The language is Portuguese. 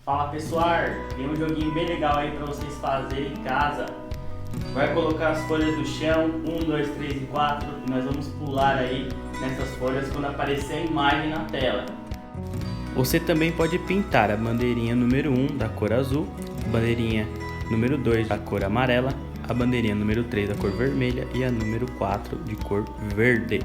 Fala pessoal, tem um joguinho bem legal aí para vocês fazerem em casa. Vai colocar as folhas no chão, 1, 2, 3 e 4, e nós vamos pular aí nessas folhas quando aparecer a imagem na tela. Você também pode pintar a bandeirinha número 1 da cor azul, a bandeirinha número 2 da cor amarela, a bandeirinha número 3 da cor vermelha e a número 4 de cor verde.